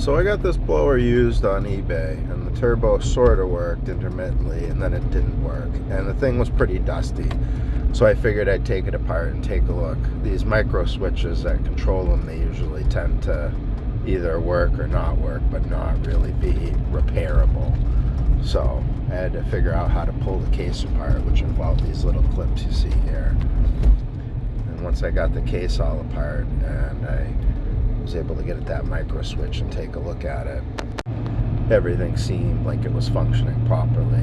So I got this blower used on eBay, and the turbo sort of worked intermittently, and then it didn't work, and the thing was pretty dusty. So I figured I'd take it apart and take a look. These micro switches that control them, they usually tend to either work or not work, but not really be repairable. So I had to figure out how to pull the case apart, which involved these little clips you see here. And once I got the case all apart and I was able to get at that micro switch and take a look at it, everything seemed like it was functioning properly.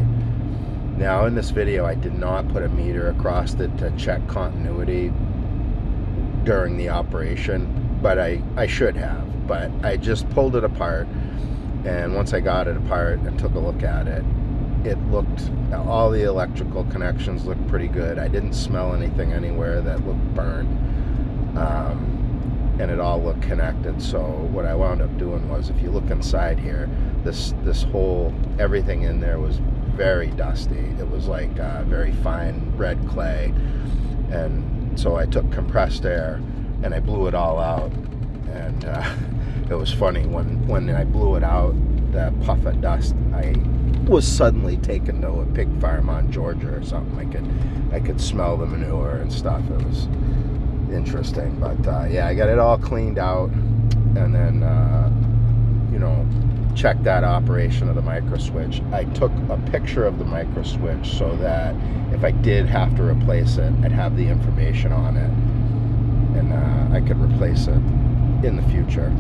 Now in this video I did not put a meter across it to check continuity during the operation, but I should have. But I just pulled it apart, and once I got it apart and took a look at it, all the electrical connections looked pretty good. I didn't smell anything anywhere that looked burnt. And it all looked connected. So what I wound up doing was, if you look inside here, this whole, everything in there was very dusty. It was like very fine red clay. And so I took compressed air and I blew it all out. And it was funny, when I blew it out, that puff of dust, I was suddenly taken to a pig farm on Georgia or something. I could smell the manure and stuff. It was interesting. But yeah, I got it all cleaned out, and then checked that operation of the micro switch. I took a picture of the micro switch so that if I did have to replace it, I'd have the information on it, and I could replace it in the future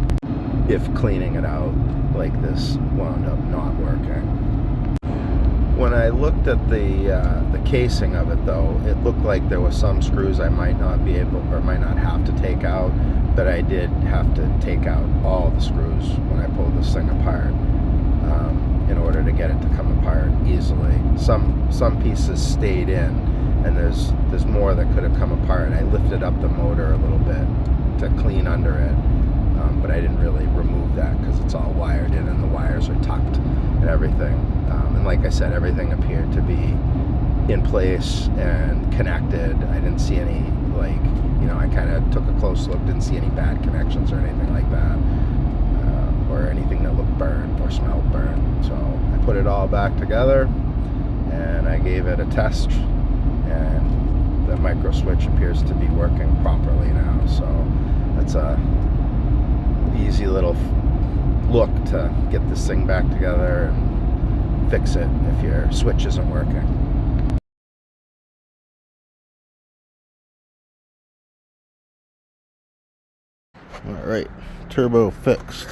if cleaning it out like this wound up not working. When I looked at the casing of it, though, it looked like there was some screws I might not be able, or might not have to take out, but I did have to take out all the screws when I pulled this thing apart, in order to get it to come apart easily. Some pieces stayed in, and there's more that could have come apart. I lifted up the motor a little bit to clean under it, but I didn't really remove that because it's all wired in and the wires are tucked and everything. And like I said, everything appeared to be in place and connected. I didn't see any, I kind of took a close look, didn't see any bad connections or anything like that, or anything that looked burnt or smelled burnt. So I put it all back together and I gave it a test, and the micro switch appears to be working properly now. So that's a easy little look to get this thing back together and fix it if your switch isn't working. All right, turbo fixed.